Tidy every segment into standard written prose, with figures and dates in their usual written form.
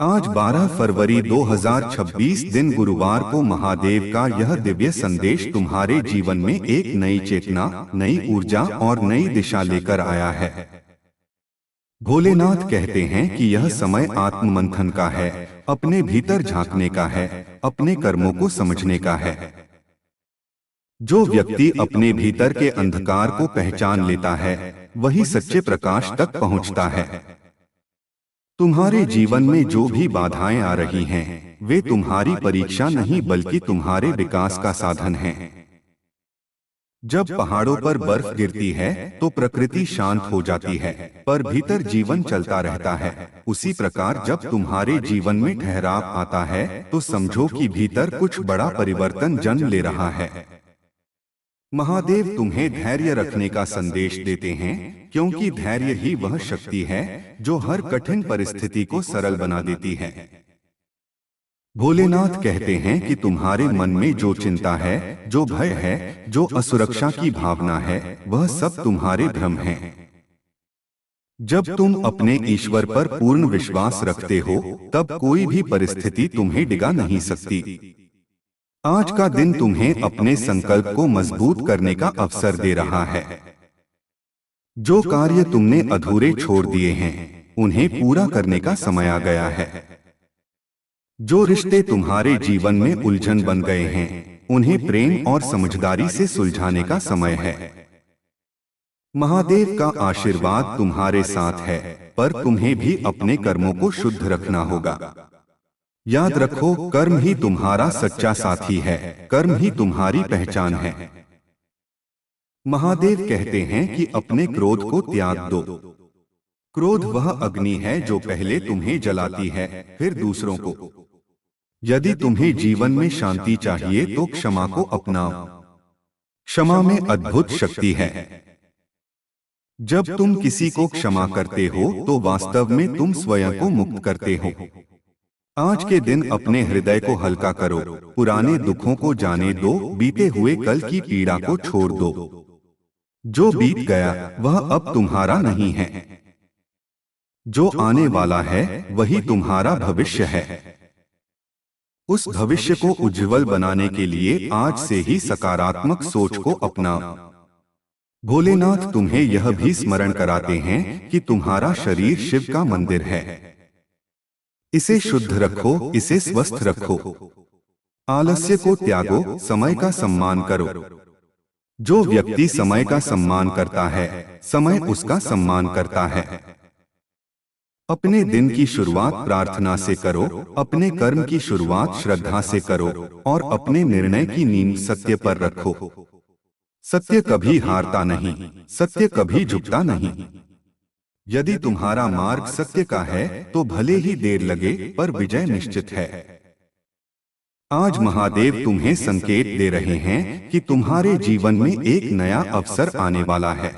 आज 12 फरवरी 2026 दिन गुरुवार को महादेव का यह दिव्य संदेश तुम्हारे जीवन में एक नई चेतना, नई ऊर्जा और नई दिशा लेकर आया है। भोलेनाथ कहते हैं कि यह समय आत्ममंथन का है, अपने भीतर झांकने का है, अपने कर्मों को समझने का है। जो व्यक्ति अपने भीतर के अंधकार को पहचान लेता है, वही सच्चे प्रकाश तक पहुंचता है। तुम्हारे जीवन में जो भी बाधाएं आ रही हैं, वे तुम्हारी परीक्षा नहीं बल्कि तुम्हारे विकास का साधन हैं। जब पहाड़ों पर बर्फ गिरती है तो प्रकृति शांत हो जाती है, पर भीतर जीवन चलता रहता है। उसी प्रकार जब तुम्हारे जीवन में ठहराव आता है तो समझो कि भीतर कुछ बड़ा परिवर्तन जन्म ले रहा है। महादेव तुम्हें धैर्य रखने का संदेश देते हैं, क्योंकि धैर्य ही वह शक्ति है जो हर कठिन परिस्थिति को सरल बना देती है। भोलेनाथ कहते हैं कि तुम्हारे मन में जो चिंता है, जो भय है, जो असुरक्षा की भावना है, वह सब तुम्हारे भ्रम हैं। जब तुम अपने ईश्वर पर पूर्ण विश्वास रखते हो, तब कोई भी परिस्थिति तुम्हें डिगा नहीं सकती। आज का दिन तुम्हें अपने संकल्प को मजबूत करने का अवसर दे रहा है। जो कार्य तुमने अधूरे छोड़ दिए हैं, उन्हें पूरा करने का समय आ गया है। जो रिश्ते तुम्हारे जीवन में उलझन बन गए हैं, उन्हें प्रेम और समझदारी से सुलझाने का समय है। महादेव का आशीर्वाद तुम्हारे साथ है, पर तुम्हें भी अपने कर्मों को शुद्ध रखना होगा। याद रखो, कर्म ही तुम्हारा सच्चा साथी है, कर्म ही तुम्हारी पहचान है। महादेव कहते हैं कि अपने क्रोध को त्याग दो। क्रोध वह अग्नि है जो पहले तुम्हें जलाती है, फिर दूसरों को। यदि तुम्हें जीवन में शांति चाहिए तो क्षमा को अपनाओ। क्षमा में अद्भुत शक्ति है। जब तुम किसी को क्षमा करते हो तो वास्तव में तुम स्वयं को मुक्त करते हो। आज के दिन अपने हृदय को हल्का करो, पुराने दुखों को जाने दो, बीते हुए कल की पीड़ा को छोड़ दो। जो बीत गया वह अब तुम्हारा नहीं है। जो आने वाला है वही तुम्हारा भविष्य है। उस भविष्य को उज्जवल बनाने के लिए आज से ही सकारात्मक सोच को अपनाओ। भोलेनाथ तुम्हें यह भी स्मरण कराते हैं कि तुम्हारा शरीर शिव का मंदिर है। इसे शुद्ध रखो, इसे स्वस्थ रखो। आलस्य को त्यागो, समय का सम्मान करो। जो व्यक्ति समय का सम्मान करता है, समय उसका सम्मान करता है। अपने दिन की शुरुआत प्रार्थना से करो, अपने कर्म की शुरुआत श्रद्धा से करो और अपने निर्णय की नींव सत्य पर रखो। सत्य कभी हारता नहीं, सत्य कभी झुकता नहीं। यदि तुम्हारा मार्ग सत्य का है तो भले ही देर लगे, पर विजय निश्चित है। आज महादेव तुम्हें संकेत दे रहे हैं कि तुम्हारे जीवन में एक नया अवसर आने वाला है।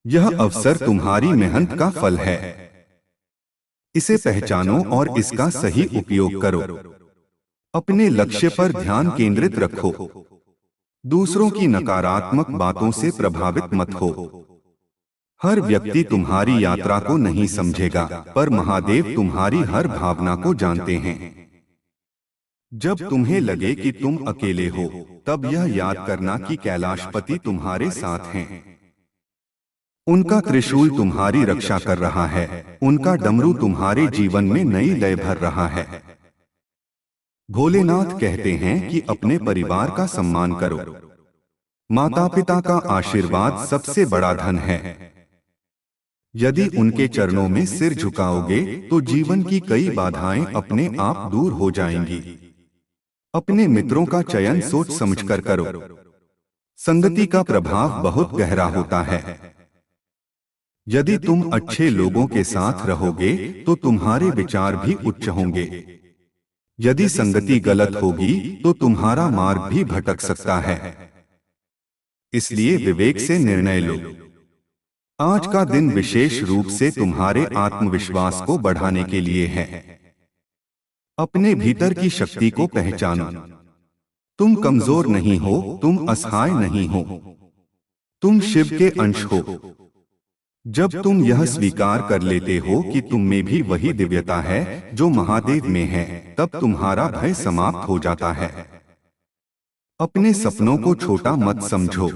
यह अवसर तुम्हारी मेहनत का फल है। इसे पहचानो और इसका सही उपयोग करो। अपने लक्ष्य पर ध्यान केंद्रित रखो। दूसरों की नकारात्मक बातों से प्रभावित मत हो। हर व्यक्ति तुम्हारी यात्रा को नहीं समझेगा, पर महादेव तुम्हारी हर भावना को जानते हैं। जब तुम्हें लगे कि तुम अकेले हो, तब यह याद करना कि कैलाशपति तुम्हारे साथ हैं। उनका त्रिशूल तुम्हारी रक्षा कर रहा है, उनका डमरू तुम्हारे जीवन में नई लय भर रहा है। भोलेनाथ कहते हैं कि अपने परिवार का सम्मान करो। माता पिता का आशीर्वाद सबसे बड़ा धन है। यदि उनके चरणों में सिर झुकाओगे तो जीवन की कई बाधाएं अपने आप दूर हो जाएंगी। अपने मित्रों का चयन सोच समझकर करो। संगति का प्रभाव बहुत गहरा होता है। यदि तुम अच्छे लोगों के साथ रहोगे तो तुम्हारे विचार भी उच्च होंगे। यदि संगति गलत होगी तो तुम्हारा मार्ग भी भटक सकता है। इसलिए विवेक से निर्णय लो। आज का दिन विशेष रूप से तुम्हारे आत्मविश्वास को बढ़ाने के लिए है। अपने भीतर की शक्ति को पहचानो। तुम कमजोर नहीं हो, तुम असहाय नहीं हो। तुम शिव के अंश हो। जब तुम यह स्वीकार कर लेते हो कि तुम में भी वही दिव्यता है जो महादेव में है, तब तुम्हारा भय समाप्त हो जाता है। अपने सपनों को छोटा मत समझो।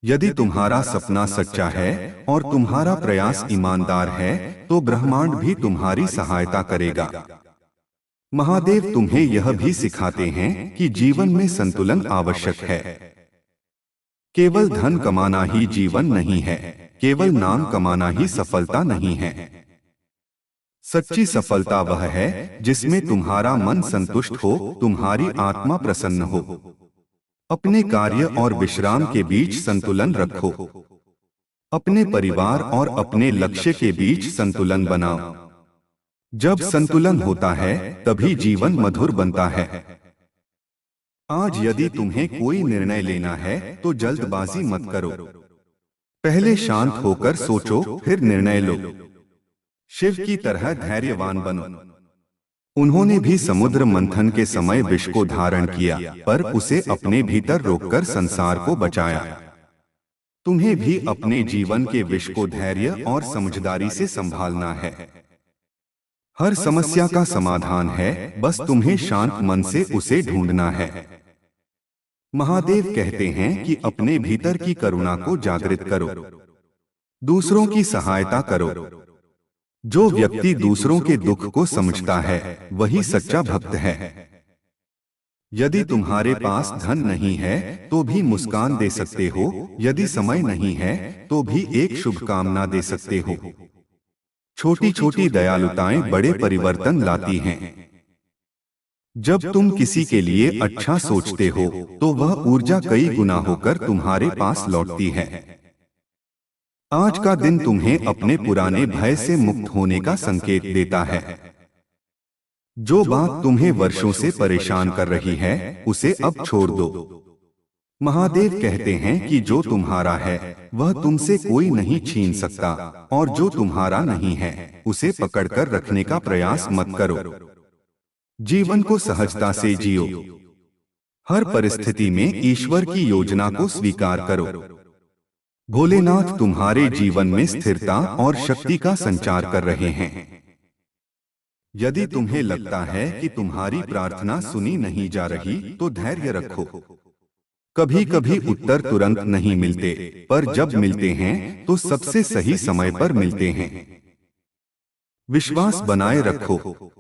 यदि तुम्हारा सपना सच्चा है और तुम्हारा प्रयास ईमानदार है, तो ब्रह्मांड भी तुम्हारी सहायता करेगा। महादेव तुम्हें यह भी सिखाते हैं कि जीवन में संतुलन आवश्यक है। केवल धन कमाना ही जीवन नहीं है, केवल नाम कमाना ही सफलता नहीं है। सच्ची सफलता वह है जिसमें तुम्हारा मन संतुष्ट हो, तुम्हारी आत्मा प्रसन्न हो। अपने कार्य और विश्राम के बीच संतुलन रखो। अपने परिवार और अपने लक्ष्य के बीच संतुलन बनाओ। जब संतुलन होता है तभी जीवन मधुर बनता है। आज यदि तुम्हें कोई निर्णय लेना है तो जल्दबाजी मत करो। पहले शांत होकर सोचो, फिर निर्णय लो। शिव की तरह धैर्यवान बनो। उन्होंने भी समुद्र मंथन के समय विष को धारण किया, पर उसे अपने भीतर रोककर संसार को बचाया। तुम्हें भी अपने जीवन के विष को धैर्य और समझदारी से संभालना है। हर समस्या का समाधान है, बस तुम्हें शांत मन से उसे ढूंढना है। महादेव कहते हैं कि अपने भीतर की करुणा को जागृत करो, दूसरों की सहायता करो। जो व्यक्ति दूसरों के दुख को समझता है वही सच्चा भक्त है। यदि तुम्हारे पास धन नहीं है तो भी मुस्कान दे सकते हो, यदि समय नहीं है तो भी एक शुभकामना दे सकते हो। छोटी छोटी दयालुताएं बड़े परिवर्तन लाती हैं। जब तुम किसी के लिए अच्छा सोचते हो तो वह ऊर्जा कई गुना होकर तुम्हारे पास लौटती है। आज का दिन तुम्हें अपने पुराने भय से मुक्त होने का संकेत देता है। जो बात तुम्हें वर्षों से परेशान कर रही है उसे अब छोड़ दो। महादेव कहते हैं कि जो तुम्हारा है वह तुमसे कोई नहीं छीन सकता, और जो तुम्हारा नहीं है उसे पकड़कर रखने का प्रयास मत करो। जीवन को सहजता से जियो। हर परिस्थिति में ईश्वर की योजना को स्वीकार करो। भोलेनाथ तुम्हारे जीवन में स्थिरता और शक्ति का संचार कर रहे हैं। यदि तुम्हें लगता है कि तुम्हारी प्रार्थना सुनी नहीं जा रही तो धैर्य रखो। कभी कभी उत्तर तुरंत नहीं मिलते, पर जब मिलते हैं तो सबसे सही समय पर मिलते हैं। विश्वास बनाए रखो।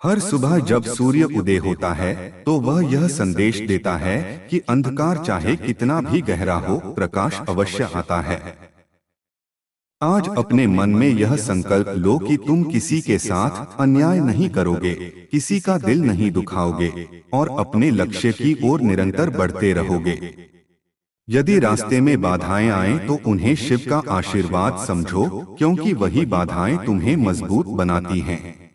हर सुबह जब सूर्य उदय होता है तो वह यह संदेश देता है कि अंधकार चाहे कितना भी गहरा हो, प्रकाश अवश्य आता है। आज अपने मन में यह संकल्प लो कि तुम किसी के साथ अन्याय नहीं करोगे, किसी का दिल नहीं दुखाओगे और अपने लक्ष्य की ओर निरंतर बढ़ते रहोगे। यदि रास्ते में बाधाएं आएं तो उन्हें शिव का आशीर्वाद समझो, क्योंकि वही बाधाएं तुम्हें मजबूत बनाती हैं।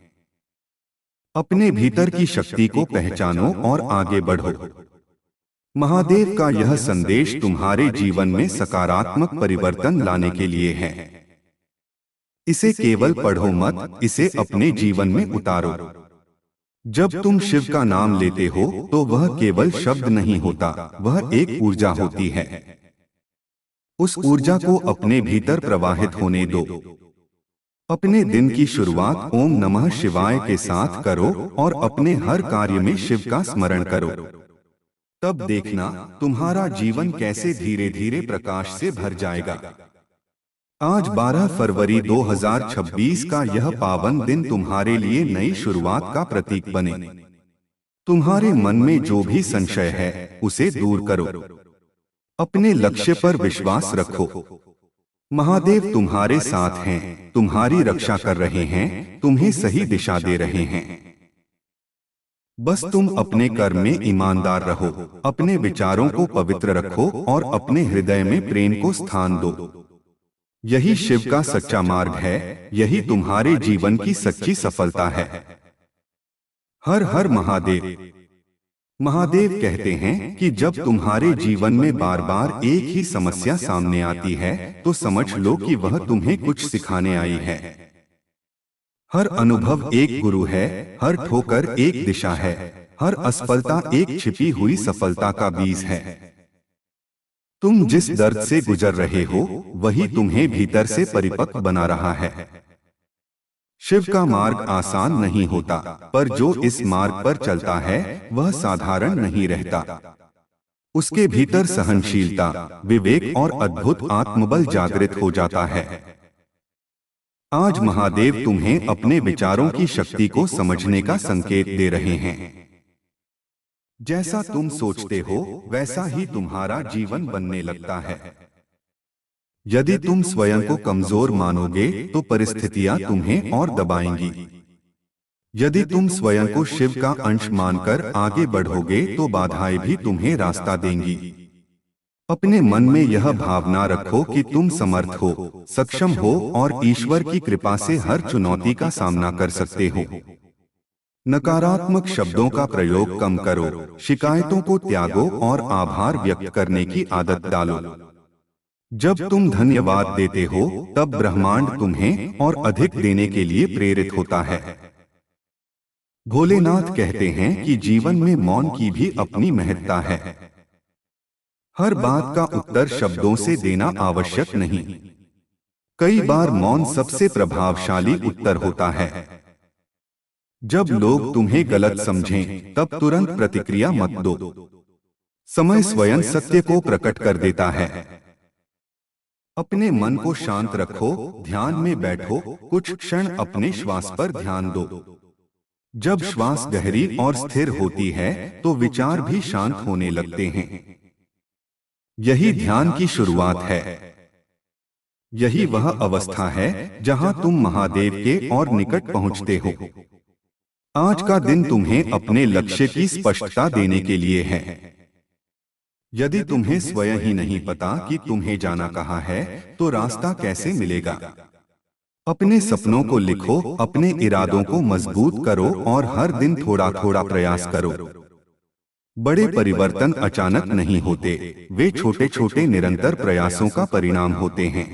अपने भीतर की शक्ति को पहचानो और आगे बढ़ो। महादेव का यह संदेश तुम्हारे जीवन में सकारात्मक परिवर्तन लाने के लिए है। इसे केवल पढ़ो मत, इसे अपने जीवन में उतारो। जब तुम शिव का नाम लेते हो तो वह केवल शब्द नहीं होता, वह एक ऊर्जा होती है। उस ऊर्जा को अपने भीतर प्रवाहित होने दो। अपने दिन की शुरुआत ओम नमः शिवाय के साथ करो और अपने हर कार्य में शिव का स्मरण करो। तब देखना तुम्हारा जीवन कैसे धीरे धीरे प्रकाश से भर जाएगा। आज 12 फरवरी 2026 का यह पावन दिन तुम्हारे लिए नई शुरुआत का प्रतीक बने। तुम्हारे मन में जो भी संशय है उसे दूर करो। अपने लक्ष्य पर विश्वास रखो। महादेव तुम्हारे साथ हैं, तुम्हारी रक्षा कर रहे हैं, तुम्हें सही दिशा दे रहे हैं। बस तुम अपने कर्म में ईमानदार रहो, अपने विचारों को पवित्र रखो और अपने हृदय में प्रेम को स्थान दो। यही शिव का सच्चा मार्ग है, यही तुम्हारे जीवन की सच्ची सफलता है। हर हर महादेव। महादेव कहते हैं कि जब तुम्हारे जीवन में बार बार एक ही समस्या सामने आती है तो समझ लो कि वह तुम्हें कुछ सिखाने आई है। हर अनुभव एक गुरु है, हर ठोकर एक दिशा है, हर असफलता एक छिपी हुई सफलता का बीज है। तुम जिस दर्द से गुजर रहे हो वही तुम्हें भीतर से परिपक्व बना रहा है। शिव का मार्ग आसान नहीं होता, पर जो इस मार्ग पर चलता है वह साधारण नहीं रहता। उसके भीतर सहनशीलता, विवेक और अद्भुत आत्मबल जागृत हो जाता है। आज महादेव तुम्हें अपने विचारों की शक्ति को समझने का संकेत दे रहे हैं। जैसा तुम सोचते हो वैसा ही तुम्हारा जीवन बनने लगता है। यदि तुम स्वयं को कमजोर मानोगे तो परिस्थितियां तुम्हें और दबाएंगी। यदि तुम स्वयं को शिव का अंश मानकर आगे बढ़ोगे तो बाधाएं भी तुम्हें रास्ता देंगी। अपने मन में यह भावना रखो कि तुम समर्थ हो, सक्षम हो और ईश्वर की कृपा से हर चुनौती का सामना कर सकते हो। नकारात्मक शब्दों का प्रयोग कम करो, शिकायतों को त्यागो और आभार व्यक्त करने की आदत डालो। जब तुम धन्यवाद देते हो तब ब्रह्मांड तुम्हें और अधिक देने के लिए प्रेरित होता है। भोलेनाथ कहते हैं कि जीवन में मौन की भी अपनी महत्ता है। हर बात का उत्तर शब्दों से देना आवश्यक नहीं। कई बार मौन सबसे प्रभावशाली उत्तर होता है। जब लोग तुम्हें गलत समझें तब तुरंत प्रतिक्रिया मत दो। समय स्वयं सत्य को प्रकट कर देता है। अपने मन को शांत रखो, ध्यान में बैठो, कुछ क्षण अपने श्वास पर ध्यान दो। जब श्वास गहरी और स्थिर होती है तो विचार भी शांत होने लगते हैं। यही ध्यान की शुरुआत है। यही वह अवस्था है जहां तुम महादेव के और निकट पहुंचते हो। आज का दिन तुम्हें अपने लक्ष्य की स्पष्टता देने के लिए है। यदि तुम्हें स्वयं ही नहीं पता कि तुम्हें जाना कहाँ है तो रास्ता कैसे मिलेगा। अपने सपनों को लिखो, अपने इरादों को मजबूत करो और हर दिन थोड़ा थोड़ा प्रयास करो। बड़े परिवर्तन अचानक नहीं होते, वे छोटे छोटे निरंतर प्रयासों का परिणाम होते हैं।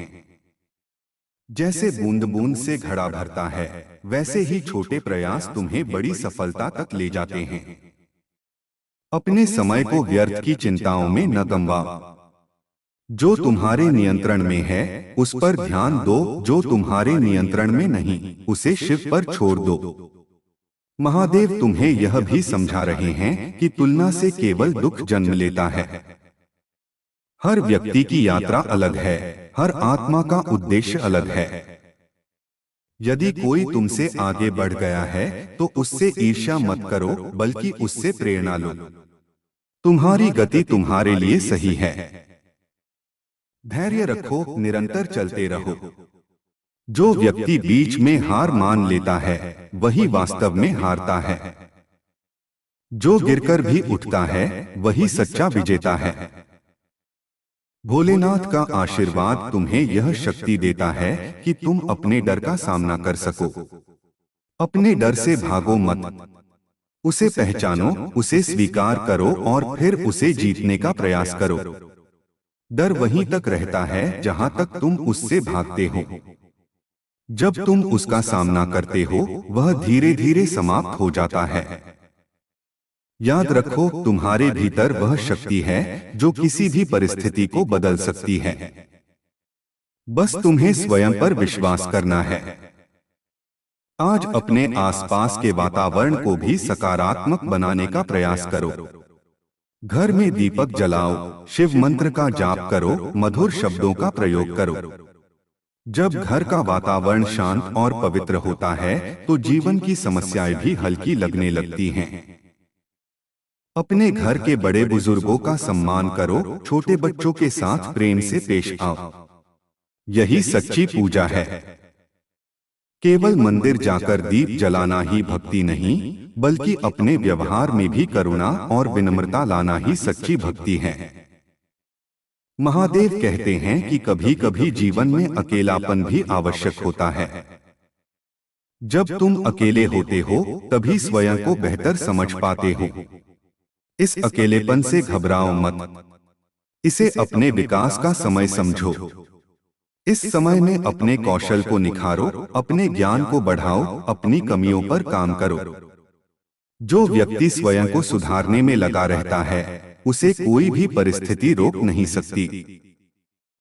जैसे बूंद बूंद से घड़ा भरता है, वैसे ही छोटे प्रयास तुम्हें बड़ी सफलता तक ले जाते हैं। अपने समय को व्यर्थ की चिंताओं में न गंवाओ। जो तुम्हारे नियंत्रण में है उस पर ध्यान दो, जो तुम्हारे नियंत्रण में नहीं उसे शिव पर छोड़ दो। महादेव तुम्हें यह भी समझा रहे हैं कि तुलना से केवल दुख जन्म लेता है। हर व्यक्ति की यात्रा अलग है, हर आत्मा का उद्देश्य अलग है। यदि कोई तुमसे आगे बढ़ गया है तो उससे ईर्ष्या मत करो, बल्कि उससे प्रेरणा लो। तुम्हारी गति तुम्हारे लिए सही है। धैर्य रखो, निरंतर चलते रहो। जो व्यक्ति बीच में हार मान लेता है वही वास्तव में हारता है। जो गिरकर भी उठता है वही सच्चा विजेता है। भोलेनाथ का आशीर्वाद तुम्हें यह शक्ति देता है कि तुम अपने डर का सामना कर सको। अपने डर से भागो मत, उसे पहचानो, उसे स्वीकार करो और फिर उसे जीतने का प्रयास करो। डर वहीं तक रहता है जहां तक तुम उससे भागते हो। जब तुम उसका सामना करते हो वह धीरे धीरे समाप्त हो जाता है। याद रखो, तुम्हारे भीतर वह शक्ति है जो किसी भी परिस्थिति को बदल सकती है। बस तुम्हें स्वयं पर विश्वास करना है। आज अपने आसपास के वातावरण को भी सकारात्मक बनाने का प्रयास करो। घर में दीपक जलाओ, शिव मंत्र का जाप करो, मधुर शब्दों का प्रयोग करो। जब घर का वातावरण शांत और पवित्र होता है तो जीवन की समस्याएं भी हल्की लगने लगती हैं। अपने घर के बड़े बुजुर्गों का सम्मान करो, छोटे बच्चों के साथ प्रेम से पेश आओ। यही सच्ची पूजा है। केवल मंदिर जाकर दीप जलाना ही भक्ति नहीं, बल्कि अपने व्यवहार में भी करुणा और विनम्रता लाना ही सच्ची भक्ति है। महादेव कहते हैं कि कभी कभी जीवन में अकेलापन भी आवश्यक होता है। जब तुम अकेले होते हो तभी स्वयं को बेहतर समझ पाते हो। इस अकेलेपन से घबराओ मत, इसे अपने विकास का समय समझो। इस समय में अपने कौशल को निखारो, अपने ज्ञान को बढ़ाओ, अपनी कमियों पर काम करो। जो व्यक्ति स्वयं को सुधारने में लगा रहता है उसे कोई भी परिस्थिति रोक नहीं सकती।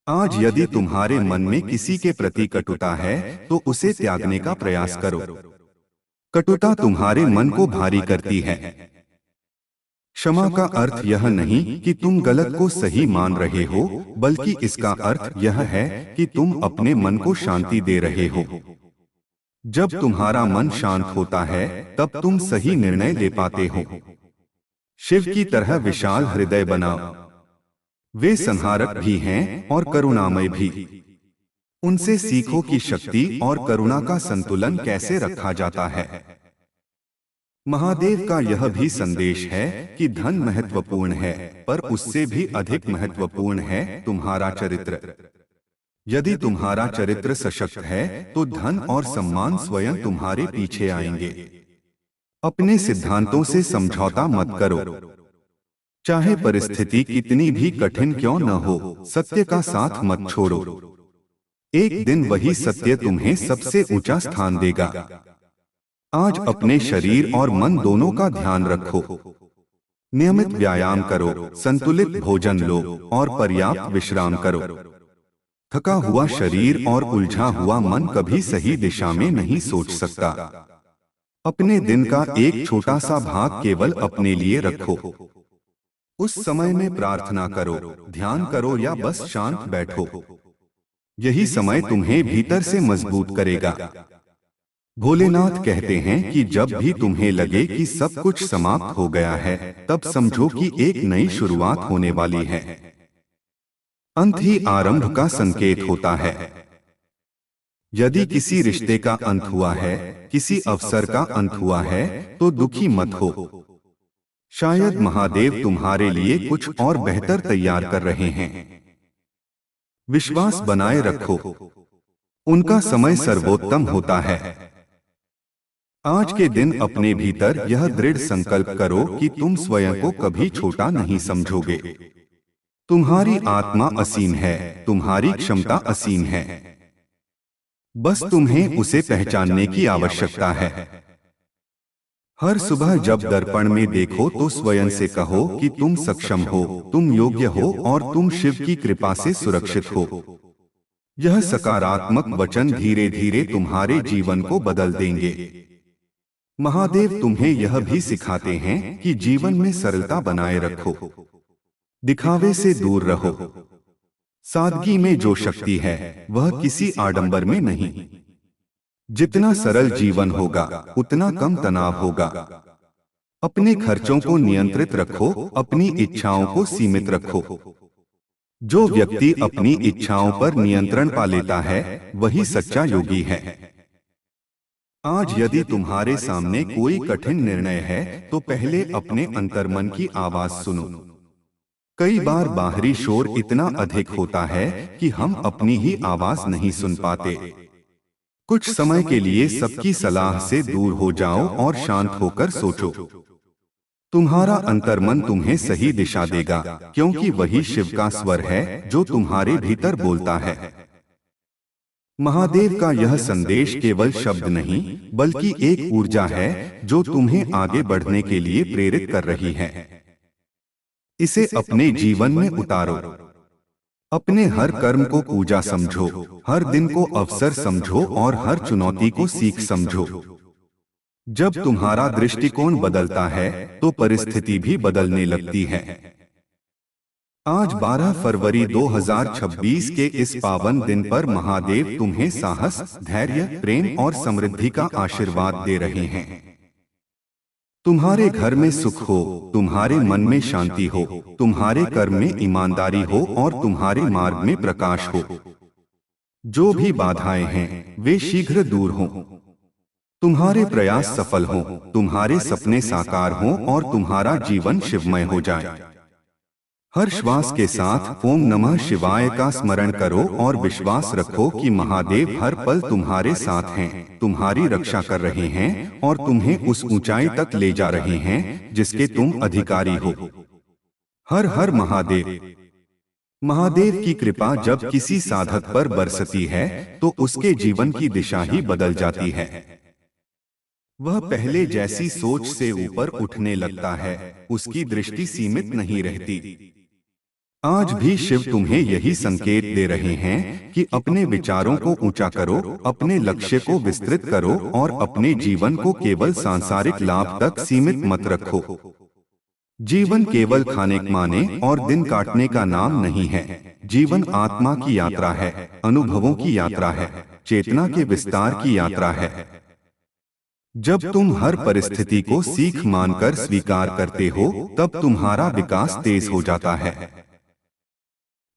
आज यदि तुम्हारे मन में किसी के प्रति कटुता है तो उसे त्यागने का प्रयास करो। कटुता तुम्हारे मन को भारी करती है। क्षमा का अर्थ यह नहीं कि तुम गलत को सही मान रहे हो, बल्कि इसका अर्थ यह है कि तुम अपने मन को शांति दे रहे हो। जब तुम्हारा मन शांत होता है तब तुम सही निर्णय ले पाते हो। शिव की तरह विशाल हृदय बनाओ। वे संहारक भी हैं और करुणामय भी। उनसे सीखो कि शक्ति और करुणा का संतुलन कैसे रखा जाता है। महादेव का यह भी संदेश है कि धन महत्वपूर्ण है, पर उससे भी अधिक महत्वपूर्ण है तुम्हारा चरित्र। यदि तुम्हारा चरित्र सशक्त है तो धन और सम्मान स्वयं तुम्हारे पीछे आएंगे। अपने सिद्धांतों से समझौता मत करो। चाहे परिस्थिति कितनी भी कठिन क्यों न हो, सत्य का साथ मत छोड़ो। एक दिन वही सत्य तुम्हें सबसे ऊंचा स्थान देगा। आज अपने शरीर और मन दोनों का ध्यान रखो। नियमित व्यायाम करो, संतुलित भोजन लो और पर्याप्त विश्राम करो। थका हुआ शरीर और उलझा हुआ मन कभी सही दिशा में नहीं सोच सकता। अपने दिन का एक छोटा सा भाग केवल अपने लिए रखो। उस समय में प्रार्थना करो, ध्यान करो या बस शांत बैठो। यही समय तुम्हें भीतर से मजबूत करेगा। भोलेनाथ कहते हैं कि जब भी तुम्हें लगे कि सब कुछ समाप्त हो गया है, तब समझो कि एक नई शुरुआत होने वाली है। अंत ही आरंभ का संकेत होता है। यदि किसी रिश्ते का अंत हुआ है, किसी अवसर का अंत हुआ है, तो दुखी मत हो। शायद महादेव तुम्हारे लिए कुछ और बेहतर तैयार कर रहे हैं। विश्वास बनाए रखो, उनका समय सर्वोत्तम होता है। आज के दिन अपने भीतर यह दृढ़ संकल्प करो कि तुम स्वयं को कभी छोटा नहीं समझोगे। तुम्हारी आत्मा असीम है, तुम्हारी क्षमता असीम है। बस तुम्हें उसे पहचानने की आवश्यकता है। हर सुबह जब दर्पण में देखो तो स्वयं से कहो कि तुम सक्षम हो, तुम योग्य हो और तुम शिव की कृपा से सुरक्षित हो। यह सकारात्मक वचन धीरे धीरे तुम्हारे जीवन को बदल देंगे। महादेव तुम्हें यह भी सिखाते हैं कि जीवन में सरलता बनाए रखो, दिखावे से दूर रहो। सादगी में जो शक्ति है वह किसी आडंबर में नहीं। जितना सरल जीवन होगा उतना कम तनाव होगा। अपने खर्चों को नियंत्रित रखो, अपनी इच्छाओं को सीमित रखो। जो व्यक्ति अपनी इच्छाओं पर नियंत्रण पा लेता है वही सच्चा योगी है। आज यदि तुम्हारे सामने कोई कठिन निर्णय है तो पहले अपने अंतर्मन की आवाज सुनो। कई बार बाहरी शोर इतना अधिक होता है कि हम अपनी ही आवाज नहीं सुन पाते। कुछ समय के लिए सबकी सलाह से दूर हो जाओ और शांत होकर सोचो। तुम्हारा अंतर्मन तुम्हें सही दिशा देगा, क्योंकि वही शिव का स्वर है जो तुम्हारे भीतर बोलता है। महादेव का यह संदेश केवल शब्द नहीं, बल्कि एक ऊर्जा है जो तुम्हें आगे बढ़ने के लिए प्रेरित कर रही है। इसे अपने जीवन में उतारो। अपने हर कर्म को पूजा समझो, हर दिन को अवसर समझो और हर चुनौती को सीख समझो। जब तुम्हारा दृष्टिकोण बदलता है तो परिस्थिति भी बदलने लगती है। आज 12 फरवरी 2026 के इस पावन दिन पर महादेव तुम्हें साहस, धैर्य, प्रेम और समृद्धि का आशीर्वाद दे रहे हैं। तुम्हारे घर में सुख हो, तुम्हारे मन में शांति हो, तुम्हारे कर्म में ईमानदारी हो और तुम्हारे मार्ग में प्रकाश हो। जो भी बाधाएं हैं वे शीघ्र दूर हों। तुम्हारे प्रयास सफल हों, तुम्हारे सपने साकार हों और तुम्हारा जीवन शिवमय हो जाए। हर श्वास के साथ ओम नमः शिवाय का स्मरण करो और विश्वास रखो कि महादेव हर पल तुम्हारे साथ हैं, तुम्हारी रक्षा कर रहे हैं और तुम्हें उस ऊंचाई तक ले जा रहे हैं जिसके तुम अधिकारी हो। हर हर महादेव। महादेव की कृपा जब किसी साधक पर बरसती है तो उसके जीवन की दिशा ही बदल जाती है। वह पहले जैसी सोच से ऊपर उठने लगता है, उसकी दृष्टि सीमित नहीं रहती। आज भी शिव तुम्हें यही संकेत दे रहे हैं कि अपने विचारों को ऊंचा करो, अपने लक्ष्य को विस्तृत करो और अपने जीवन को केवल सांसारिक लाभ तक सीमित मत रखो। जीवन केवल खाने कमाने और दिन काटने का नाम नहीं है। जीवन आत्मा की यात्रा है, अनुभवों की यात्रा है, चेतना के विस्तार की यात्रा है। जब तुम हर परिस्थिति को सीख मानकर स्वीकार करते हो, तब तुम्हारा विकास तेज हो जाता है।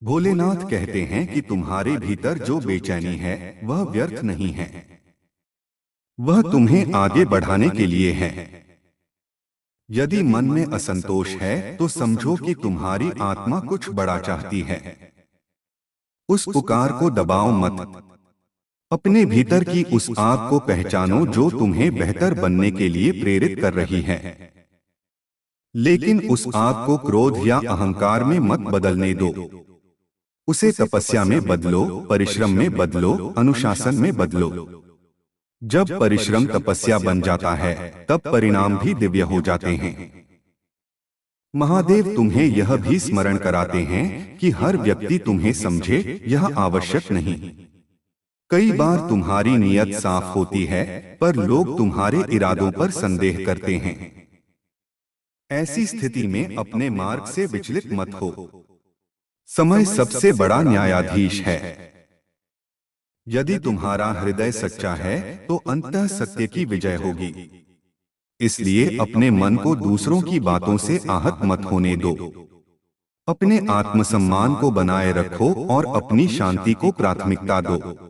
भोलेनाथ कहते हैं कि तुम्हारे भीतर जो बेचैनी है वह व्यर्थ नहीं है, वह तुम्हें आगे बढ़ाने के लिए है। यदि मन में असंतोष है तो समझो कि तुम्हारी आत्मा कुछ बड़ा चाहती है। उस पुकार को दबाओ मत। अपने भीतर की उस आग को पहचानो जो तुम्हें बेहतर बनने के लिए प्रेरित कर रही है। लेकिन उस आग को क्रोध या अहंकार में मत बदलने दो। उसे तपस्या में बदलो, परिश्रम में बदलो, अनुशासन में बदलो। जब परिश्रम तपस्या बन जाता है तब परिणाम भी दिव्य हो जाते हैं। महादेव तुम्हें यह भी स्मरण कराते हैं कि हर व्यक्ति तुम्हें समझे यह आवश्यक नहीं। कई बार तुम्हारी नीयत साफ होती है पर लोग तुम्हारे इरादों पर संदेह करते हैं। ऐसी स्थिति में अपने मार्ग से विचलित मत हो। समय सबसे बड़ा न्यायाधीश है। यदि तुम्हारा हृदय सच्चा है तो अंततः सत्य की विजय होगी। इसलिए अपने मन को दूसरों की बातों से आहत मत होने दो। अपने आत्मसम्मान को बनाए रखो और अपनी शांति को प्राथमिकता दो।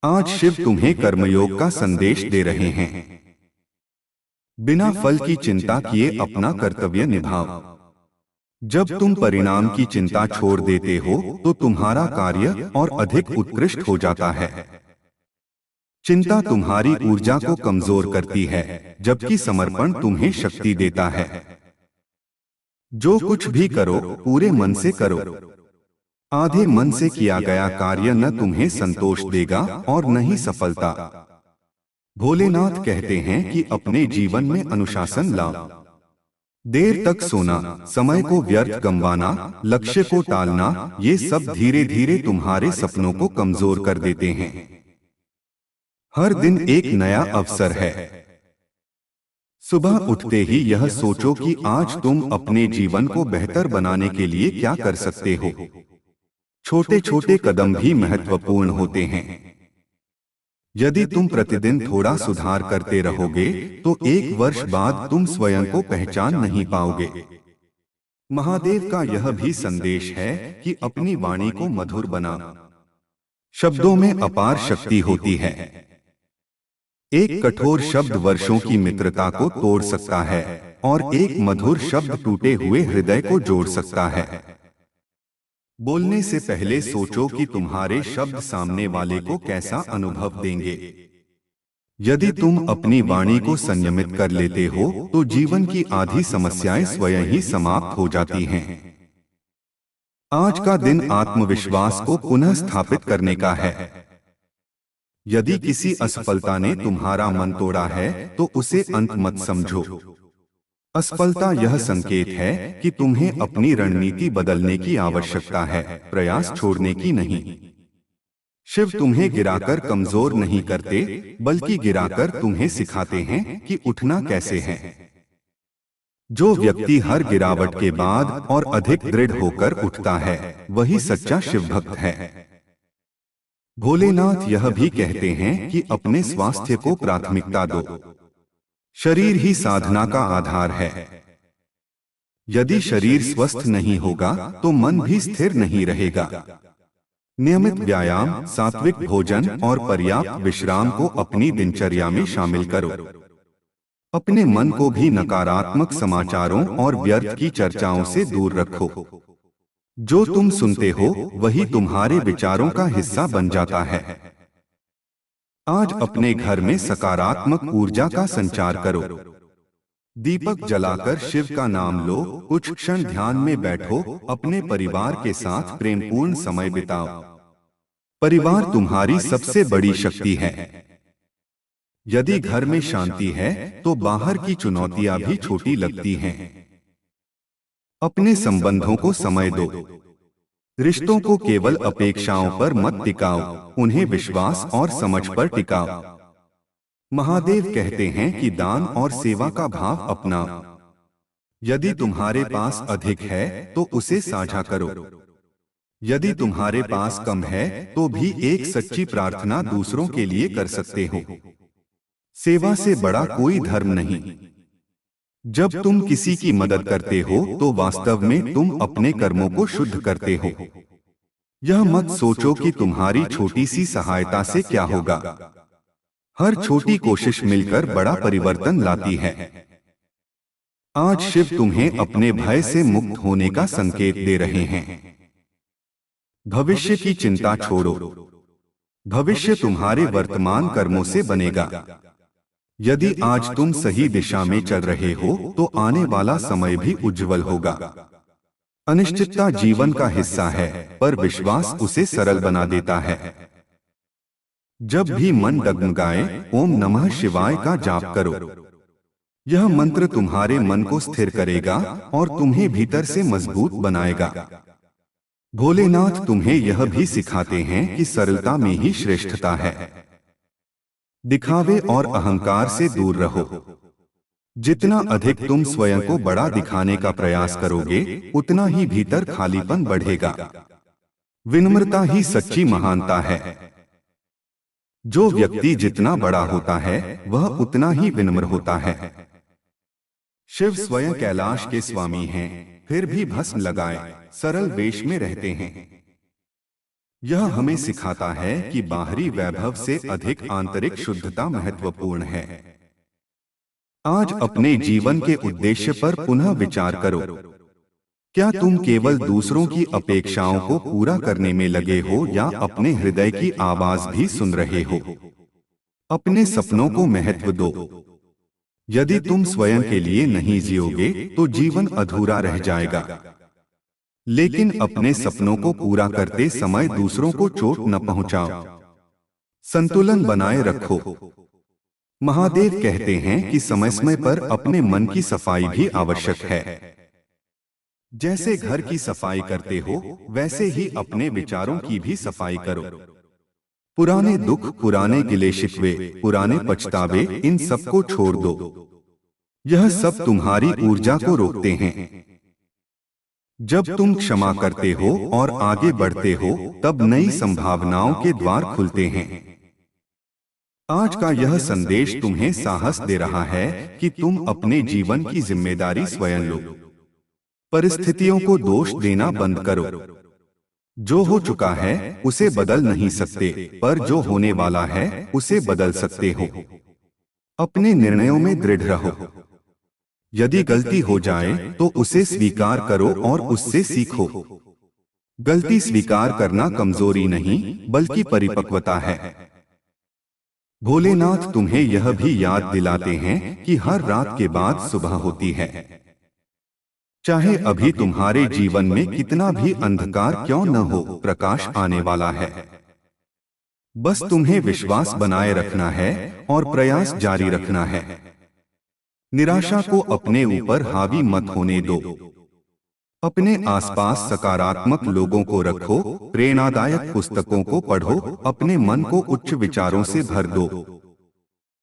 आज शिव तुम्हें कर्मयोग का संदेश दे रहे हैं। बिना फल की चिंता किए अपना कर्तव्य निभाओ। जब तुम परिणाम की चिंता छोड़ देते हो तो तुम्हारा कार्य और अधिक उत्कृष्ट हो जाता है। चिंता तुम्हारी ऊर्जा को कमजोर करती है, जबकि समर्पण तुम्हें शक्ति देता है। जो कुछ भी करो पूरे मन से करो। आधे मन से किया गया कार्य न तुम्हें संतोष देगा और न ही सफलता। भोलेनाथ कहते हैं कि अपने जीवन में अनुशासन लाओ। देर तक सोना, समय को व्यर्थ गंवाना, लक्ष्य को टालना, ये सब धीरे धीरे तुम्हारे सपनों को कमजोर कर देते हैं। हर दिन एक नया अवसर है। सुबह उठते ही यह सोचो कि आज तुम अपने जीवन को बेहतर बनाने के लिए क्या कर सकते हो। छोटे छोटे कदम भी महत्वपूर्ण होते हैं। यदि तुम प्रतिदिन थोड़ा सुधार करते रहोगे तो एक वर्ष बाद तुम स्वयं को पहचान नहीं पाओगे। महादेव का यह भी संदेश है कि अपनी वाणी को मधुर बना। शब्दों में अपार शक्ति होती है। एक कठोर शब्द वर्षों की मित्रता को तोड़ सकता है और एक मधुर शब्द टूटे हुए हृदय को जोड़ सकता है। बोलने से पहले सोचो कि तुम्हारे शब्द सामने वाले को कैसा अनुभव देंगे। यदि तुम अपनी वाणी को संयमित कर लेते हो तो जीवन की आधी समस्याएं स्वयं ही समाप्त हो जाती हैं। आज का दिन आत्मविश्वास को पुनः स्थापित करने का है। यदि किसी असफलता ने तुम्हारा मन तोड़ा है तो उसे अंत मत समझो। असफलता यह संकेत है कि तुम्हें अपनी रणनीति बदलने की आवश्यकता है, प्रयास छोड़ने की नहीं। शिव तुम्हें गिराकर कमजोर नहीं करते, बल्कि गिराकर तुम्हें सिखाते हैं कि उठना कैसे है। जो व्यक्ति हर गिरावट के बाद और अधिक दृढ़ होकर उठता है, वही सच्चा शिव भक्त है। भोलेनाथ यह भी कहते हैं कि अपने स्वास्थ्य को प्राथमिकता दो। शरीर ही साधना का आधार है। यदि शरीर स्वस्थ नहीं होगा तो मन भी स्थिर नहीं रहेगा। नियमित व्यायाम, सात्विक भोजन और पर्याप्त विश्राम को अपनी दिनचर्या में शामिल करो। अपने मन को भी नकारात्मक समाचारों और व्यर्थ की चर्चाओं से दूर रखो। जो तुम सुनते हो वही तुम्हारे विचारों का हिस्सा बन जाता है। आज अपने घर में सकारात्मक ऊर्जा का संचार करो। दीपक जलाकर शिव का नाम लो, कुछ क्षण ध्यान में बैठो, अपने परिवार के साथ प्रेमपूर्ण समय बिताओ। परिवार तुम्हारी सबसे बड़ी शक्ति है। यदि घर में शांति है तो बाहर की चुनौतियां भी छोटी लगती हैं। अपने संबंधों को समय दो। रिश्तों को केवल अपेक्षाओं पर मत टिकाओ, उन्हें विश्वास और समझ पर टिकाओ। महादेव कहते हैं कि दान और सेवा का भाव अपनाओ। यदि तुम्हारे पास अधिक है तो उसे साझा करो। यदि तुम्हारे पास कम है तो भी एक सच्ची प्रार्थना दूसरों के लिए कर सकते हो। सेवा से बड़ा कोई धर्म नहीं। जब तुम किसी की मदद करते हो तो वास्तव में तुम अपने कर्मों को शुद्ध करते हो। यह मत सोचो कि तुम्हारी छोटी सी सहायता से क्या होगा। हर छोटी कोशिश मिलकर बड़ा परिवर्तन लाती है। आज शिव तुम्हें अपने भय से मुक्त होने का संकेत दे रहे हैं। भविष्य की चिंता छोड़ो। भविष्य तुम्हारे वर्तमान कर्मों से बनेगा। यदि आज तुम सही दिशा में चल रहे हो तो आने वाला समय भी उज्जवल होगा। अनिश्चितता जीवन का हिस्सा है, पर विश्वास उसे सरल बना देता है। जब भी मन डगमगाए, ओम नमः शिवाय का जाप करो। यह मंत्र तुम्हारे मन को स्थिर करेगा और तुम्हें भीतर से मजबूत बनाएगा। भोलेनाथ तुम्हें यह भी सिखाते हैं कि सरलता में ही श्रेष्ठता है। दिखावे और अहंकार से दूर रहो। जितना अधिक तुम स्वयं को बड़ा दिखाने का प्रयास करोगे, उतना ही भीतर खालीपन बढ़ेगा। विनम्रता ही सच्ची महानता है। जो व्यक्ति जितना बड़ा होता है वह उतना ही विनम्र होता है। शिव स्वयं कैलाश के स्वामी हैं, फिर भी भस्म लगाए सरल वेश में रहते हैं। यह हमें सिखाता है कि बाहरी वैभव से अधिक आंतरिक शुद्धता महत्वपूर्ण है। आज अपने जीवन के उद्देश्य पर पुनः विचार करो। क्या तुम केवल दूसरों की अपेक्षाओं को पूरा करने में लगे हो या अपने हृदय की आवाज भी सुन रहे हो? अपने सपनों को महत्व दो। यदि तुम स्वयं के लिए नहीं जियोगे तो जीवन अधूरा रह जाएगा। लेकिन अपने सपनों को पूरा करते समय दूसरों को चोट न पहुंचाओ। संतुलन बनाए रखो। महादेव कहते हैं कि समय समय पर अपने मन की सफाई भी आवश्यक है। जैसे घर की सफाई करते हो, वैसे ही अपने विचारों की भी सफाई करो। पुराने दुख, पुराने गिले शिकवे, पुराने पछतावे, इन सबको छोड़ दो। यह सब तुम्हारी ऊर्जा को रोकते हैं। जब तुम क्षमा करते हो और आगे बढ़ते हो, तब नई संभावनाओं के द्वार खुलते हैं। आज का यह संदेश तुम्हें साहस दे रहा है कि तुम अपने जीवन की जिम्मेदारी स्वयं लो। परिस्थितियों को दोष देना बंद करो। जो हो चुका है उसे बदल नहीं सकते, पर जो होने वाला है उसे बदल सकते हो। अपने निर्णयों में दृढ़ रहो। यदि गलती हो जाए तो उसे स्वीकार करो और उससे सीखो। गलती स्वीकार करना कमजोरी नहीं, बल्कि परिपक्वता है। भोलेनाथ तुम्हें यह भी याद दिलाते हैं कि हर रात के बाद सुबह होती है। चाहे अभी तुम्हारे जीवन में कितना भी अंधकार क्यों न हो, प्रकाश आने वाला है। बस तुम्हें विश्वास बनाए रखना है और प्रयास जारी रखना है। निराशा को अपने ऊपर हावी मत होने दो। अपने आसपास सकारात्मक लोगों को रखो, प्रेरणादायक पुस्तकों को पढ़ो, अपने मन को उच्च विचारों से भर दो।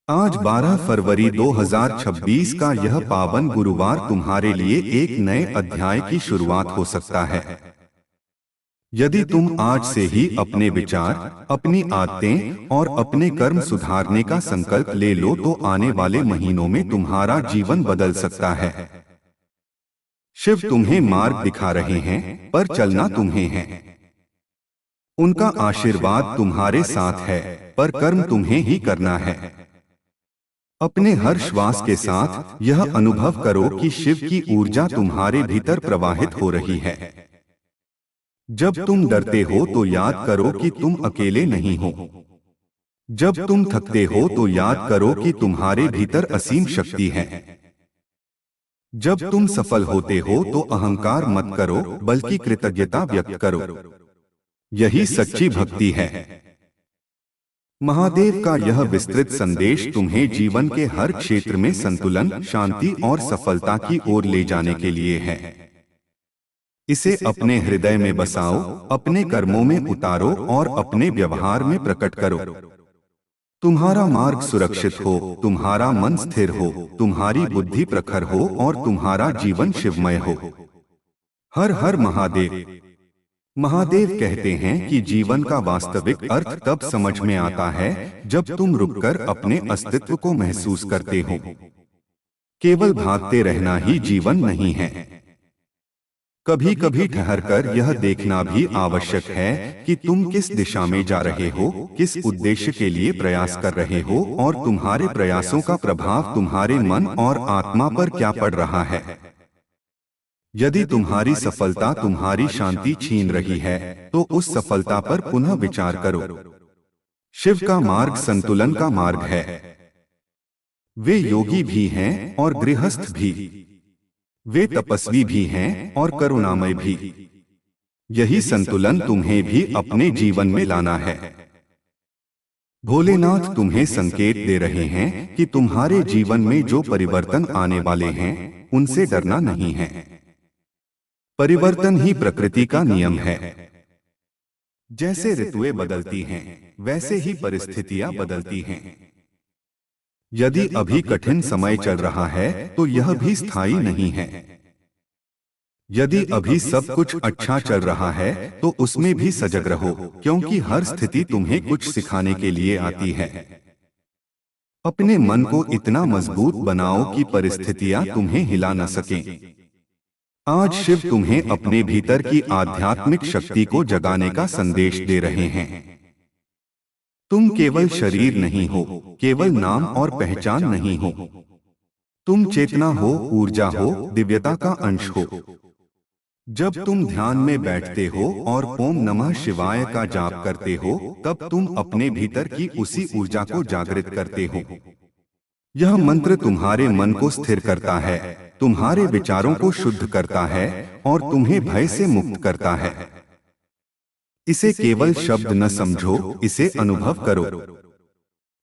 आज 12 फरवरी 2026 का यह पावन गुरुवार तुम्हारे लिए एक नए अध्याय की शुरुआत हो सकता है। यदि तुम आज से ही अपने विचार, अपनी आदतें और अपने कर्म सुधारने का संकल्प ले लो तो आने वाले महीनों में तुम्हारा जीवन बदल सकता है। शिव तुम्हें मार्ग दिखा रहे हैं, पर चलना तुम्हें है। उनका आशीर्वाद तुम्हारे साथ है, पर कर्म तुम्हें ही करना है। अपने हर श्वास के साथ यह अनुभव करो कि शिव की ऊर्जा तुम्हारे भीतर प्रवाहित हो रही है। जब तुम डरते हो तो याद करो कि तुम अकेले नहीं हो। जब तुम थकते हो तो याद करो कि तुम्हारे भीतर असीम शक्ति है। जब तुम सफल होते हो तो अहंकार मत करो, बल्कि कृतज्ञता व्यक्त करो। यही सच्ची भक्ति है। महादेव का यह विस्तृत संदेश तुम्हें जीवन के हर क्षेत्र में संतुलन, शांति और सफलता की ओर ले जाने के लिए है। इसे अपने हृदय में बसाओ, अपने कर्मों में उतारो और अपने व्यवहार में प्रकट करो। तुम्हारा मार्ग सुरक्षित हो, तुम्हारा मन स्थिर हो, तुम्हारी बुद्धि प्रखर हो और तुम्हारा जीवन शिवमय हो। हर हर महादेव। महादेव कहते हैं कि जीवन का वास्तविक अर्थ तब समझ में आता है जब तुम रुककर अपने अस्तित्व को महसूस करते हो। केवल भागते रहना ही जीवन नहीं है। कभी कभी ठहरकर यह देखना भी आवश्यक है कि तुम किस दिशा में जा रहे हो, किस उद्देश्य के लिए प्रयास कर रहे हो और तुम्हारे प्रयासों का प्रभाव तुम्हारे मन और आत्मा पर क्या पड़ रहा है। यदि तुम्हारी सफलता तुम्हारी शांति छीन रही है तो उस सफलता पर पुनः विचार करो। शिव का मार्ग संतुलन का मार्ग है। वे योगी भी हैं और गृहस्थ भी। वे तपस्वी भी हैं और करुणामय भी। यही संतुलन तुम्हें भी अपने जीवन में लाना है। भोलेनाथ तुम्हें संकेत दे रहे हैं कि तुम्हारे जीवन में जो परिवर्तन आने वाले हैं उनसे डरना नहीं है। परिवर्तन ही प्रकृति का नियम है। जैसे ऋतुएं बदलती हैं, वैसे ही परिस्थितियां बदलती हैं। यदि अभी कठिन समय चल रहा है तो यह भी स्थायी नहीं है। यदि अभी सब कुछ अच्छा चल रहा है तो उसमें भी सजग रहो, क्योंकि हर स्थिति तुम्हें कुछ सिखाने के लिए आती है। अपने मन को इतना मजबूत बनाओ कि परिस्थितियां तुम्हें हिला न सकें। आज शिव तुम्हें अपने भीतर की आध्यात्मिक शक्ति को जगाने का संदेश दे रहे हैं। तुम केवल शरीर नहीं हो, केवल नाम और पहचान नहीं हो। तुम चेतना हो, ऊर्जा हो, दिव्यता का अंश हो। जब तुम ध्यान में बैठते हो और ओम नमः शिवाय का जाप करते हो, तब तुम अपने भीतर की उसी ऊर्जा को जागृत करते हो। यह मंत्र तुम्हारे मन को स्थिर करता है, तुम्हारे विचारों को शुद्ध करता है और तुम्हें भय से मुक्त करता है। इसे केवल शब्द न समझो, इसे अनुभव करो।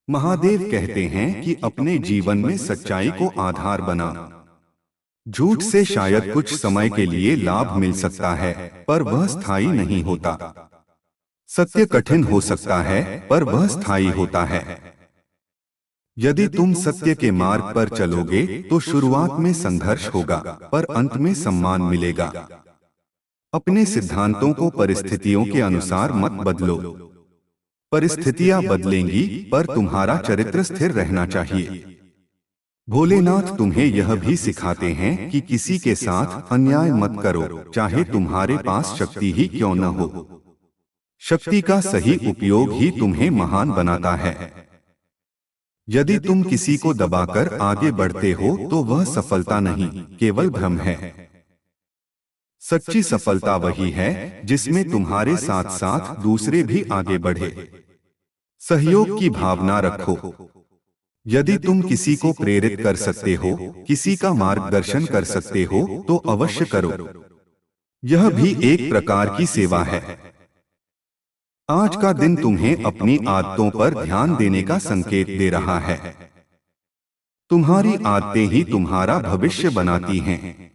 महादेव कहते हैं कि अपने जीवन में सच्चाई को आधार बना। झूठ से शायद कुछ समय के लिए लाभ मिल सकता है, पर वह स्थायी नहीं होता। सत्य कठिन हो सकता है, पर वह स्थायी होता है। यदि तुम सत्य के मार्ग पर चलोगे तो शुरुआत में संघर्ष होगा, पर अंत में सम्मान मिलेगा। अपने सिद्धांतों को परिस्थितियों के अनुसार मत बदलो। परिस्थितियां बदलेंगी, पर तुम्हारा चरित्र स्थिर रहना चाहिए। भोलेनाथ तुम्हें यह भी सिखाते हैं कि किसी के साथ अन्याय मत करो, चाहे तुम्हारे पास शक्ति ही क्यों न हो। शक्ति का सही उपयोग ही तुम्हें महान बनाता है। यदि तुम किसी को दबाकर आगे बढ़ते हो तो वह सफलता नहीं, केवल भ्रम है। सच्ची सफलता वही है जिसमें तुम्हारे साथ साथ दूसरे भी आगे बढ़े। सहयोग की भावना रखो। यदि तुम किसी को प्रेरित कर सकते हो, किसी का मार्गदर्शन कर सकते हो, तो अवश्य करो। यह भी एक प्रकार की सेवा है। आज का दिन तुम्हें अपनी आदतों पर ध्यान देने का संकेत दे रहा है। तुम्हारी आदतें ही तुम्हारा भविष्य बनाती हैं।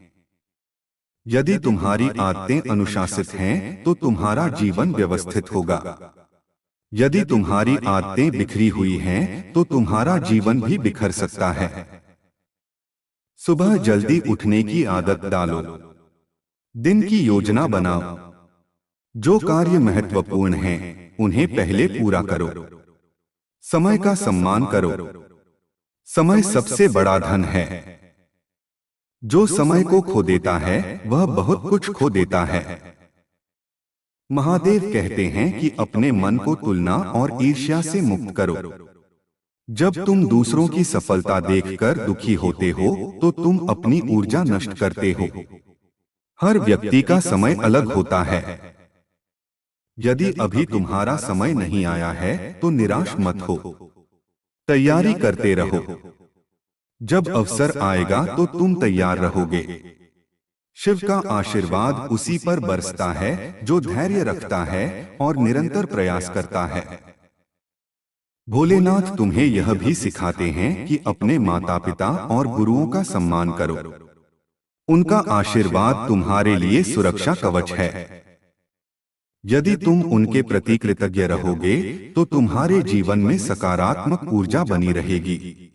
यदि तुम्हारी आदतें अनुशासित हैं, तो तुम्हारा जीवन व्यवस्थित होगा। यदि तुम्हारी आदतें बिखरी हुई हैं, तो तुम्हारा जीवन भी बिखर सकता है। सुबह जल्दी उठने की आदत डालो। दिन की योजना बनाओ। जो कार्य महत्वपूर्ण हैं, उन्हें पहले पूरा करो। समय का सम्मान करो। समय सबसे बड़ा धन है। जो समय को खो देता है वह बहुत कुछ खो देता है। महादेव कहते हैं कि अपने मन को तुलना और ईर्ष्या से मुक्त करो। जब तुम दूसरों की सफलता देखकर दुखी होते हो तो तुम अपनी ऊर्जा नष्ट करते हो। हर व्यक्ति का समय अलग होता है। यदि अभी तुम्हारा समय नहीं आया है तो निराश मत हो। तैयारी करते रहो। जब अवसर आएगा तो तुम तैयार रहोगे। शिव का आशीर्वाद उसी पर बरसता है जो धैर्य रखता है और निरंतर प्रयास करता है। भोलेनाथ तुम्हें यह भी सिखाते हैं कि अपने माता पिता और गुरुओं का सम्मान करो। उनका आशीर्वाद तुम्हारे लिए सुरक्षा कवच है। यदि तुम उनके प्रति कृतज्ञ रहोगे तो तुम्हारे जीवन में सकारात्मक ऊर्जा बनी रहेगी।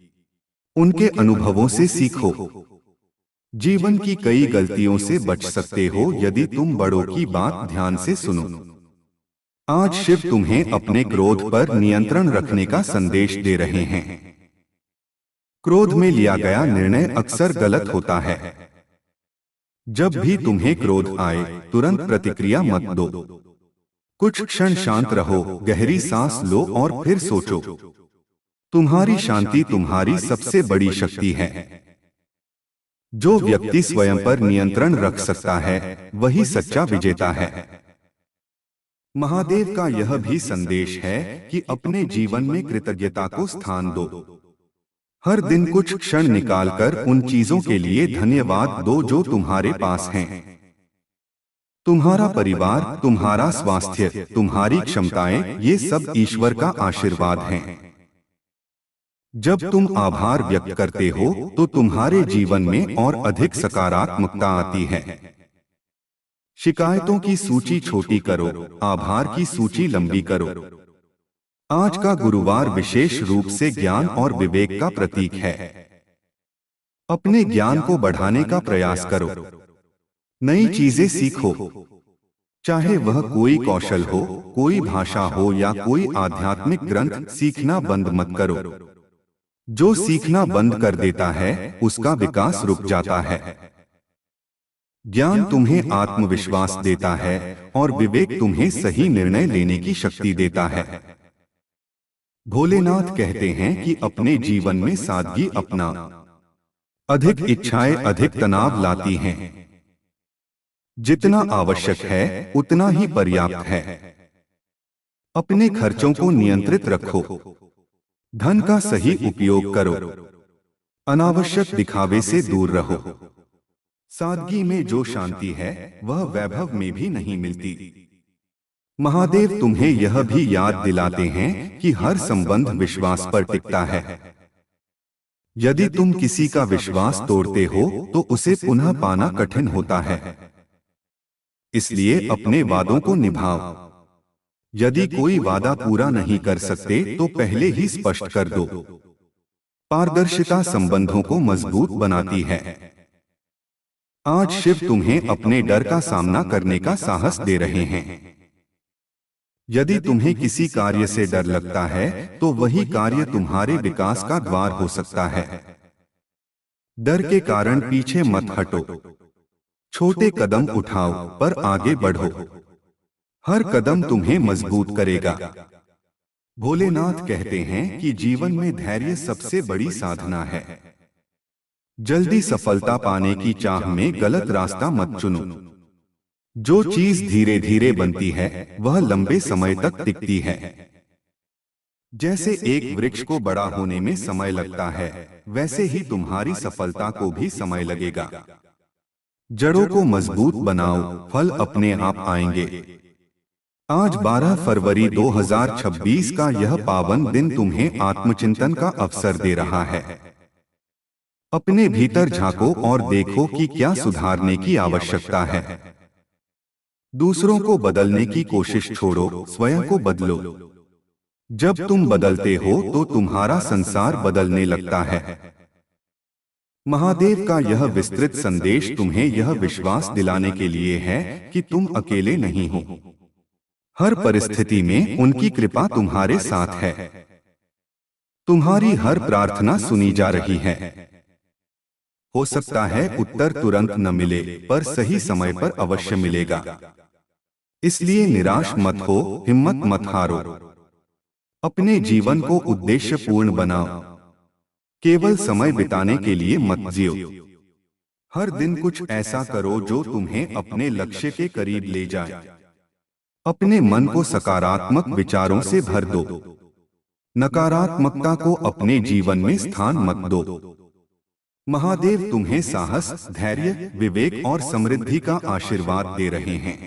उनके अनुभवों से सीखो। जीवन की कई गलतियों से बच सकते हो यदि तुम बड़ों की बात ध्यान से सुनो। आज शिव तुम्हें अपने क्रोध पर नियंत्रण रखने का संदेश दे रहे हैं। क्रोध में लिया गया निर्णय अक्सर गलत होता है। जब भी तुम्हें क्रोध आए तुरंत प्रतिक्रिया मत दो। कुछ क्षण शांत रहो, गहरी सांस लो और फिर सोचो। तुम्हारी शांति तुम्हारी सबसे बड़ी शक्ति है। जो व्यक्ति स्वयं पर नियंत्रण रख सकता है वही सच्चा विजेता है। महादेव का यह भी संदेश है कि अपने जीवन में कृतज्ञता को स्थान दो। हर दिन कुछ क्षण निकालकर उन चीजों के लिए धन्यवाद दो जो तुम्हारे पास हैं। तुम्हारा परिवार, तुम्हारा स्वास्थ्य, तुम्हारी क्षमताएं, ये सब ईश्वर का आशीर्वाद हैं। जब तुम आभार व्यक्त करते हो तो तुम्हारे जीवन में और अधिक सकारात्मकता आती है। शिकायतों की सूची छोटी करो, आभार की सूची लंबी करो। आज का गुरुवार विशेष रूप से ज्ञान और विवेक का प्रतीक है। अपने ज्ञान को बढ़ाने का प्रयास करो। नई चीजें सीखो, चाहे वह कोई कौशल हो, कोई भाषा हो या कोई आध्यात्मिक ग्रंथ। सीखना बंद मत करो। जो सीखना बंद कर देता है उसका विकास रुक जाता है। ज्ञान तुम्हें आत्मविश्वास देता है और विवेक तुम्हें सही निर्णय लेने की शक्ति देता है। भोलेनाथ कहते हैं कि अपने जीवन में सादगी अपना। अधिक इच्छाएं अधिक तनाव लाती हैं। जितना आवश्यक है उतना ही पर्याप्त है। अपने खर्चों को नियंत्रित रखो। धन का सही उपयोग करो। अनावश्यक दिखावे से दूर रहो। सादगी में जो शांति है वह वैभव में भी नहीं मिलती। महादेव तुम्हें यह भी याद दिलाते हैं कि हर संबंध विश्वास पर टिकता है। यदि तुम किसी का विश्वास तोड़ते हो तो उसे पुनः पाना कठिन होता है। इसलिए अपने वादों को निभाओ। यदि कोई वादा पूरा नहीं कर सकते तो पहले ही स्पष्ट कर दो। पारदर्शिता संबंधों को मजबूत बनाती है। आज शिव तुम्हें अपने डर का सामना करने का साहस दे रहे हैं। यदि तुम्हें किसी कार्य से डर लगता है तो वही कार्य तुम्हारे विकास का द्वार हो सकता है। डर के कारण पीछे मत हटो। छोटे कदम उठाओ पर आगे बढ़ो। हर कदम तुम्हें मजबूत करेगा। भोलेनाथ कहते हैं कि जीवन में धैर्य सबसे बड़ी साधना है। जल्दी सफलता पाने की चाह में गलत रास्ता मत चुनो। जो चीज धीरे धीरे बनती है वह लंबे समय तक टिकती है। जैसे एक वृक्ष को बड़ा होने में समय लगता है वैसे ही तुम्हारी सफलता को भी समय लगेगा। जड़ों को मजबूत बनाओ, फल अपने आप आएंगे। आज 12 फरवरी 2026 का यह पावन दिन तुम्हें आत्मचिंतन का अवसर दे रहा है। अपने भीतर झांको और देखो कि क्या सुधारने की आवश्यकता है। दूसरों को बदलने की कोशिश छोड़ो, स्वयं को बदलो। जब तुम बदलते हो तो तुम्हारा संसार बदलने लगता है। महादेव का यह विस्तृत संदेश तुम्हें यह विश्वास दिलाने के लिए है कि तुम अकेले नहीं हो। हर परिस्थिति में उनकी कृपा तुम्हारे साथ है। तुम्हारी हर प्रार्थना सुनी जा रही है। हो सकता है उत्तर तुरंत न मिले पर सही समय पर अवश्य मिलेगा। इसलिए निराश मत हो, हिम्मत मत हारो। अपने जीवन को उद्देश्यपूर्ण बनाओ। केवल समय बिताने के लिए मत जियो। हर दिन कुछ ऐसा करो जो तुम्हें अपने लक्ष्य के करीब ले जाए। अपने मन को सकारात्मक विचारों से भर दो। नकारात्मकता को अपने जीवन में स्थान मत दो। महादेव तुम्हें साहस, धैर्य, विवेक और समृद्धि का आशीर्वाद दे रहे हैं।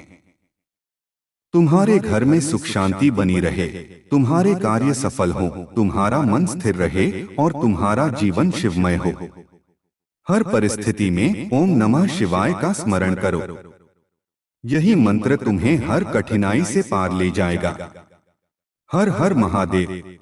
तुम्हारे घर में सुख शांति बनी रहे, तुम्हारे कार्य सफल हो, तुम्हारा मन स्थिर रहे और तुम्हारा जीवन शिवमय हो। हर परिस्थिति में ओम नमः शिवाय का स्मरण करो। यही मंत्र तुम्हें हर कठिनाई से पार ले जाएगा। हर हर महादेव।